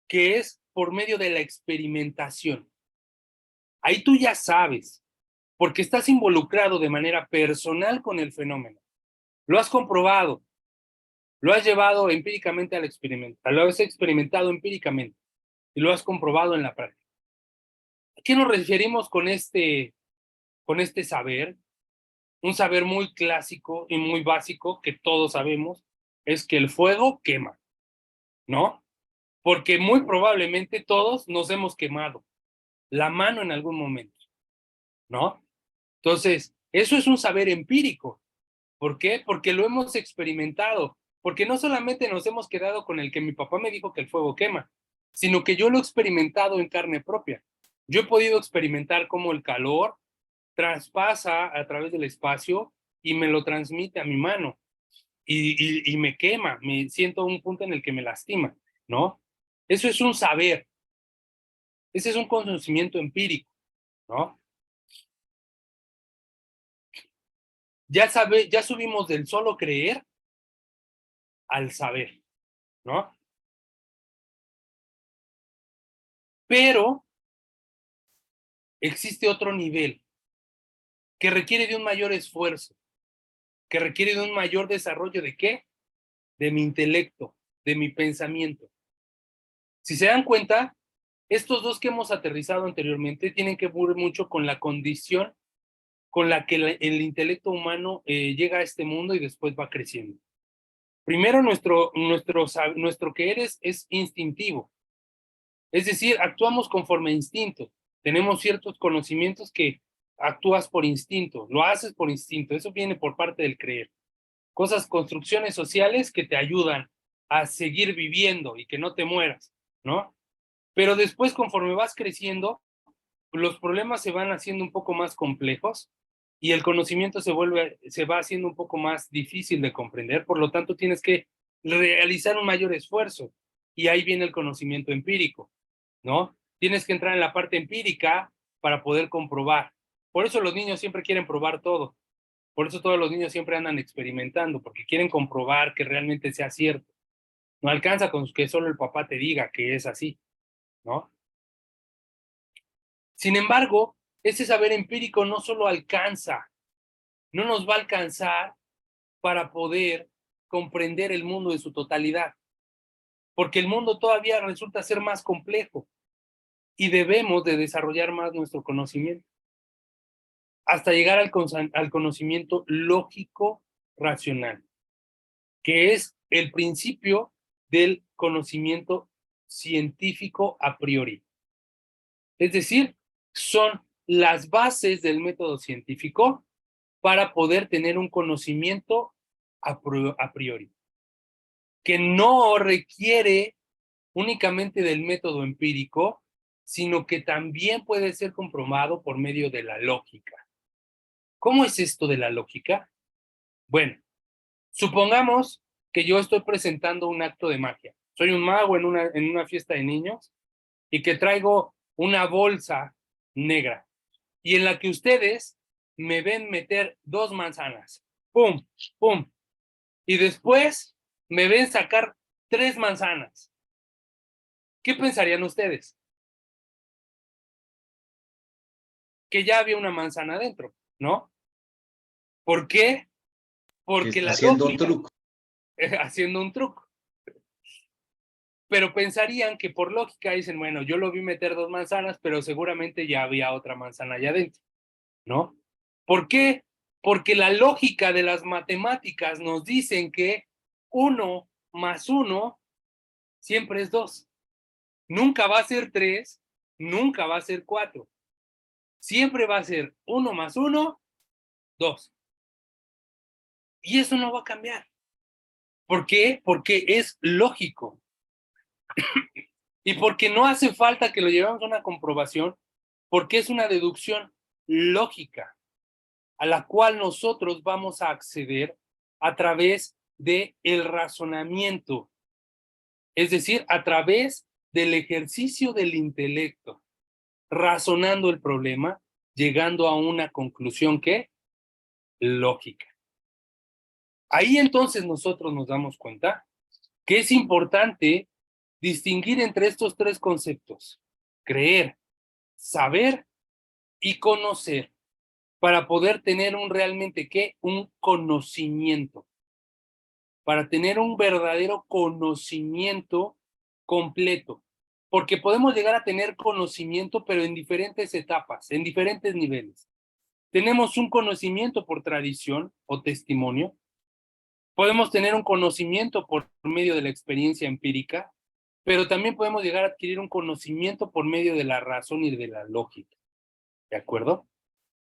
que es por medio de la experimentación. Ahí tú ya sabes, porque estás involucrado de manera personal con el fenómeno. Lo has comprobado, lo has llevado empíricamente al experimento, lo has experimentado empíricamente. y lo has comprobado en la práctica. ¿A qué nos referimos con este saber? Un saber muy clásico y muy básico que todos sabemos es que el fuego quema, ¿no? Porque muy probablemente todos nos hemos quemado la mano en algún momento, ¿no? Entonces, eso es un saber empírico. ¿Por qué? Porque lo hemos experimentado, porque no solamente nos hemos quedado con el que mi papá me dijo que el fuego quema, sino que yo lo he experimentado en carne propia. Yo he podido experimentar cómo el calor traspasa a través del espacio y me lo transmite a mi mano y me quema, me siento un punto en el que me lastima, ¿no? Eso es un saber, ese es un conocimiento empírico, ¿no? Ya subimos del solo creer al saber, ¿no? Pero existe otro nivel que requiere de un mayor esfuerzo, que requiere de un mayor desarrollo ¿de qué? De mi intelecto, de mi pensamiento. Si se dan cuenta, estos dos que hemos aterrizado anteriormente tienen que ver mucho con la condición con la que el intelecto humano llega a este mundo y después va creciendo. Primero, nuestro querer es instintivo, es decir, actuamos conforme a instinto. Tenemos ciertos conocimientos que actúas por instinto, lo haces por instinto, eso viene por parte del creer. Construcciones sociales que te ayudan a seguir viviendo y que no te mueras, ¿no? Pero después, conforme vas creciendo, los problemas se van haciendo un poco más complejos y el conocimiento se va haciendo un poco más difícil de comprender, por lo tanto tienes que realizar un mayor esfuerzo y ahí viene el conocimiento empírico, ¿no? Tienes que entrar en la parte empírica para poder comprobar. Por eso los niños siempre quieren probar todo. Por eso todos los niños siempre andan experimentando, porque quieren comprobar que realmente sea cierto. No alcanza con que solo el papá te diga que es así, ¿no? Sin embargo, ese saber empírico no solo no nos va a alcanzar para poder comprender el mundo en su totalidad, porque el mundo todavía resulta ser más complejo y debemos de desarrollar más nuestro conocimiento hasta llegar al conocimiento lógico racional, que es el principio del conocimiento científico a priori. Es decir, son las bases del método científico para poder tener un conocimiento a priori, que no requiere únicamente del método empírico, sino que también puede ser comprobado por medio de la lógica. ¿Cómo es esto de la lógica? Bueno, supongamos que yo estoy presentando un acto de magia. Soy un mago en una fiesta de niños y que traigo una bolsa negra y en la que ustedes me ven meter 2 manzanas. ¡Pum! ¡Pum! Y después me ven sacar 3 manzanas. ¿Qué pensarían ustedes? Que ya había una manzana adentro, ¿no? ¿Por qué? Porque la haciendo lógica, un truco. haciendo un truco. Pero pensarían que por lógica dicen, bueno, yo lo vi meter 2 manzanas, pero seguramente ya había otra manzana allá adentro, ¿no? ¿Por qué? Porque la lógica de las matemáticas nos dicen que 1 más 1 siempre es 2. Nunca va a ser 3, nunca va a ser 4. Siempre va a ser 1 más 1, 2. Y eso no va a cambiar. ¿Por qué? Porque es lógico. Y porque no hace falta que lo llevemos a una comprobación, porque es una deducción lógica a la cual nosotros vamos a acceder a través del razonamiento, es decir, a través del ejercicio del intelecto, razonando el problema, llegando a una conclusión que lógica. Ahí entonces nosotros nos damos cuenta que es importante distinguir entre estos 3 conceptos: creer, saber y conocer, para poder tener realmente un conocimiento, para tener un verdadero conocimiento completo, porque podemos llegar a tener conocimiento, pero en diferentes etapas, en diferentes niveles. Tenemos un conocimiento por tradición o testimonio, podemos tener un conocimiento por medio de la experiencia empírica, pero también podemos llegar a adquirir un conocimiento por medio de la razón y de la lógica. ¿De acuerdo?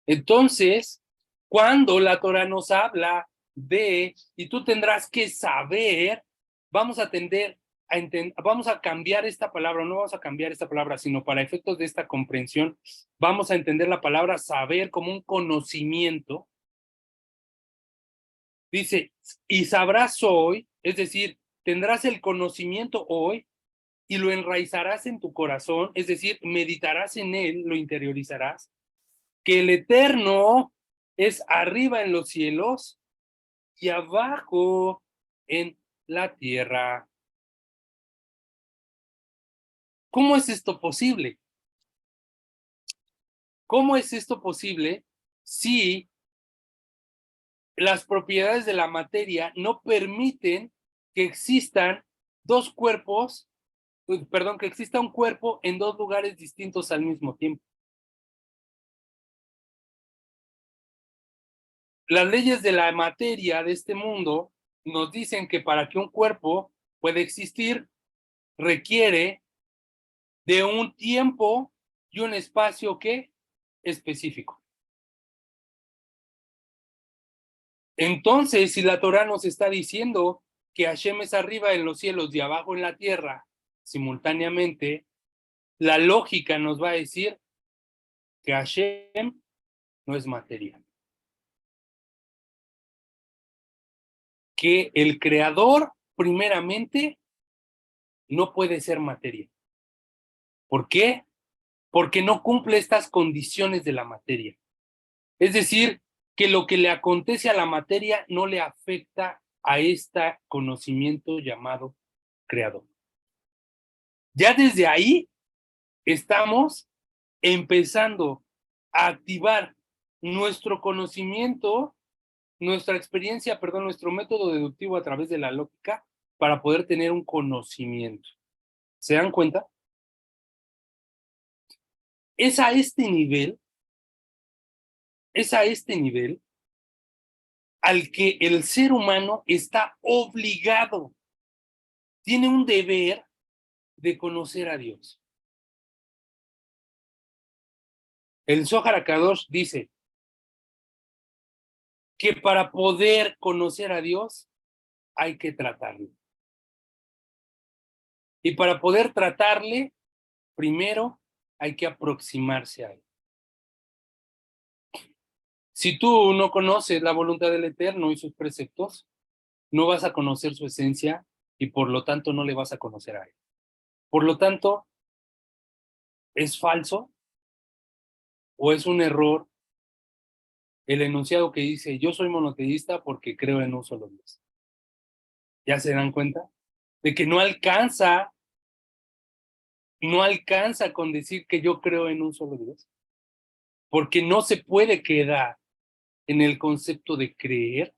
Entonces, cuando la Torah nos habla de, y tú tendrás que saber, vamos a vamos a cambiar esta palabra, no vamos a cambiar esta palabra, sino para efectos de esta comprensión, vamos a entender la palabra saber como un conocimiento. Dice, y sabrás hoy, es decir, tendrás el conocimiento hoy y lo enraizarás en tu corazón, es decir, meditarás en él, lo interiorizarás, que el Eterno es arriba en los cielos y abajo en la tierra. ¿Cómo es esto posible? ¿Cómo es esto posible si las propiedades de la materia no permiten que existan dos cuerpos, perdón, que exista un cuerpo en dos lugares distintos al mismo tiempo? Las leyes de la materia de este mundo nos dicen que para que un cuerpo pueda existir requiere de un tiempo y un espacio que específico. Entonces, si la Torah nos está diciendo que Hashem es arriba en los cielos y abajo en la tierra, simultáneamente, la lógica nos va a decir que Hashem no es materia. Que el creador, primeramente, no puede ser materia. ¿Por qué? Porque no cumple estas condiciones de la materia. Es decir, que lo que le acontece a la materia no le afecta a este conocimiento llamado creador. Ya desde ahí estamos empezando a activar nuestro conocimiento, nuestra experiencia, perdón, nuestro método deductivo a través de la lógica para poder tener un conocimiento. ¿Se dan cuenta? Es a este nivel al que el ser humano está obligado, tiene un deber de conocer a Dios. El Zohar HaKadosh dice que para poder conocer a Dios hay que tratarlo. Y para poder tratarle, primero hay que aproximarse a él. Si tú no conoces la voluntad del Eterno y sus preceptos, no vas a conocer su esencia y por lo tanto no le vas a conocer a él. Por lo tanto, es falso o es un error el enunciado que dice, yo soy monoteísta porque creo en un solo Dios. ¿Ya se dan cuenta? De que no alcanza con decir que yo creo en un solo Dios. Porque no se puede quedar en el concepto de creer,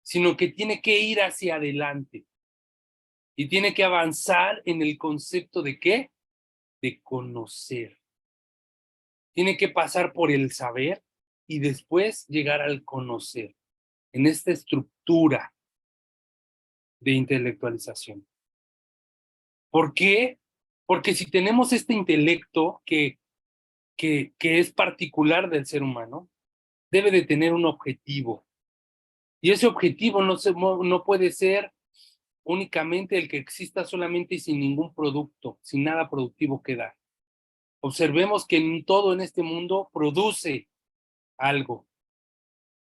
sino que tiene que ir hacia adelante. Y tiene que avanzar en el concepto de ¿qué? De conocer. Tiene que pasar por el saber y después llegar al conocer. En esta estructura de intelectualización. ¿Por qué? Porque si tenemos este intelecto que es particular del ser humano, debe de tener un objetivo. Y ese objetivo no puede ser únicamente el que exista solamente y sin ningún producto, sin nada productivo que dar. Observemos que todo en este mundo produce algo.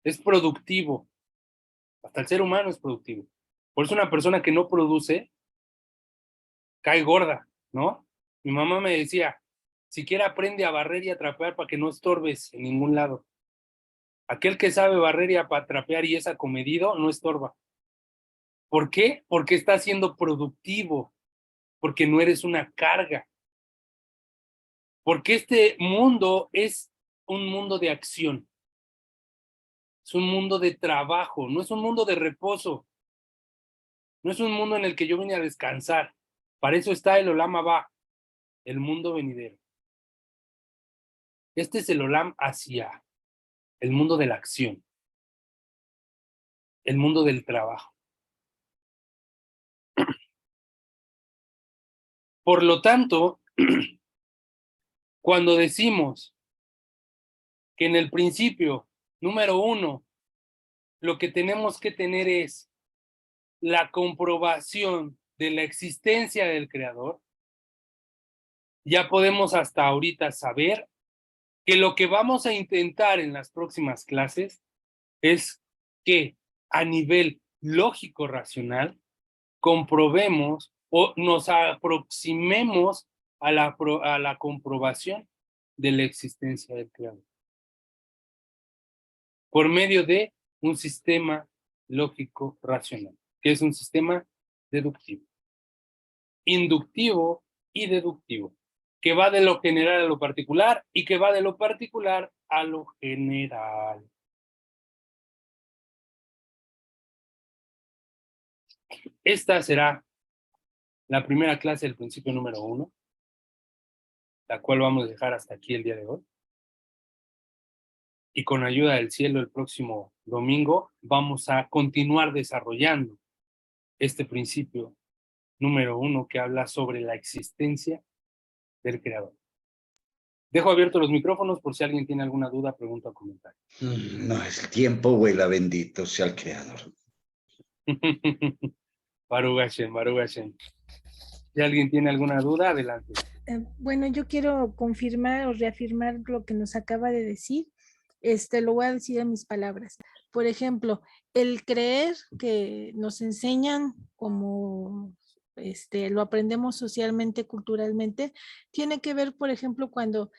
Es productivo. Hasta el ser humano es productivo. Por eso una persona que no produce cae gorda, ¿no? Mi mamá me decía, siquiera aprende a barrer y a trapear para que no estorbes en ningún lado. Aquel que sabe barrer y a trapear y es acomedido, no estorba. ¿Por qué? Porque está siendo productivo, porque no eres una carga. Porque este mundo es un mundo de acción. Es un mundo de trabajo, no es un mundo de reposo. No es un mundo en el que yo vine a descansar. Para eso está el Olam Abba, el mundo venidero. Este es el Olam hacia el mundo de la acción, el mundo del trabajo. Por lo tanto, cuando decimos que en el principio, número 1, lo que tenemos que tener es la comprobación de la existencia del Creador, ya podemos hasta ahorita saber que lo que vamos a intentar en las próximas clases es que a nivel lógico racional comprobemos o nos aproximemos a la comprobación de la existencia del Creador por medio de un sistema lógico racional, que es un sistema deductivo, inductivo y deductivo, que va de lo general a lo particular y que va de lo particular a lo general. Esta será la primera clase del principio número 1, la cual vamos a dejar hasta aquí el día de hoy. Y con ayuda del cielo el próximo domingo vamos a continuar desarrollando este principio número 1 que habla sobre la existencia del Creador. Dejo abiertos los micrófonos por si alguien tiene alguna duda, pregunta o comentario. No, el tiempo vuela, bendito sea el Creador. Baruch Hashem, Baruch Hashem. Si alguien tiene alguna duda, adelante. Bueno, yo quiero confirmar o reafirmar lo que nos acaba de decir. Lo voy a decir en mis palabras. Por ejemplo, el creer que nos enseñan como lo aprendemos socialmente, culturalmente, tiene que ver, por ejemplo, cuando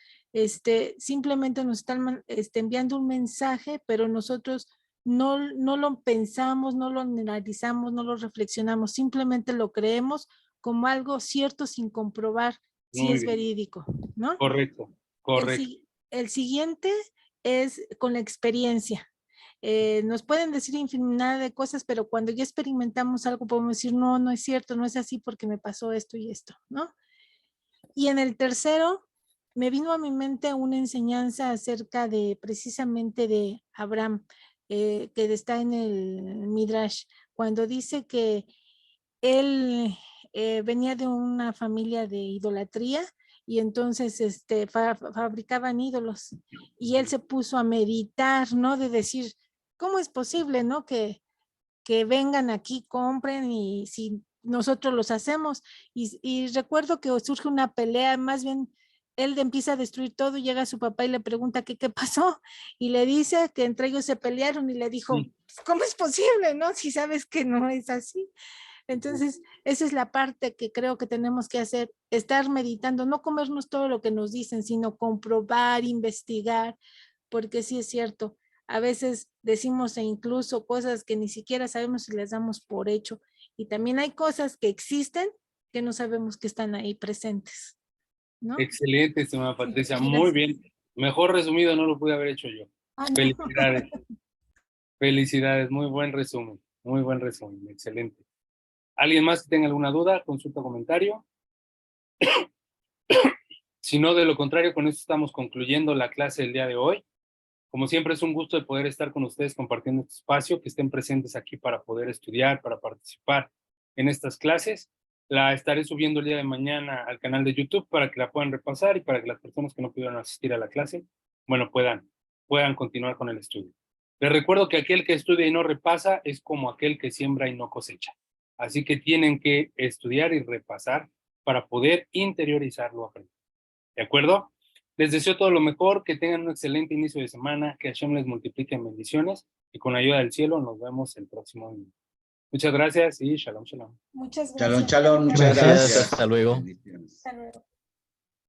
simplemente nos están enviando un mensaje, pero nosotros no lo pensamos, no lo analizamos, no lo reflexionamos, simplemente lo creemos como algo cierto sin comprobar si Muy es bien. verídico, ¿no? Correcto, correcto. El siguiente es con la experiencia. Nos pueden decir infinidad de cosas, pero cuando ya experimentamos algo podemos decir, no, no es cierto, no es así porque me pasó esto y esto, ¿no? Y en el tercero, me vino a mi mente una enseñanza acerca de precisamente de Abraham, que está en el Midrash, cuando dice que él venía de una familia de idolatría y entonces fabricaban ídolos y él se puso a meditar, ¿no? De decir, ¿cómo es posible, no? Que vengan aquí, compren y si nosotros los hacemos. Y recuerdo que surge una pelea, más bien él empieza a destruir todo y llega su papá y le pregunta qué pasó y le dice que entre ellos se pelearon y le dijo, ¿cómo es posible, no? Si sabes que no es así. Entonces, esa es la parte que creo que tenemos que hacer, estar meditando, no comernos todo lo que nos dicen, sino comprobar, investigar, porque sí es cierto, a veces decimos incluso cosas que ni siquiera sabemos si las damos por hecho, y también hay cosas que existen que no sabemos que están ahí presentes, ¿no? Excelente, estimada Patricia, Sí, muy bien. Mejor resumido no lo pude haber hecho yo. Ah, no. Felicidades. Felicidades, muy buen resumen, excelente. ¿Alguien más que tenga alguna duda, consulta o comentario? Si no, de lo contrario, con esto estamos concluyendo la clase del día de hoy. Como siempre, es un gusto de poder estar con ustedes compartiendo este espacio, que estén presentes aquí para poder estudiar, para participar en estas clases. La estaré subiendo el día de mañana al canal de YouTube para que la puedan repasar y para que las personas que no pudieron asistir a la clase, bueno, puedan continuar con el estudio. Les recuerdo que aquel que estudia y no repasa es como aquel que siembra y no cosecha. Así que tienen que estudiar y repasar para poder interiorizar lo aprendido. ¿De acuerdo? Les deseo todo lo mejor, que tengan un excelente inicio de semana, que Hashem les multiplique en bendiciones y con la ayuda del cielo nos vemos el próximo domingo. Muchas gracias y shalom, shalom. Muchas Shalom, gracias. shalom, muchas Gracias, gracias. hasta luego. Bendiciones. Hasta luego.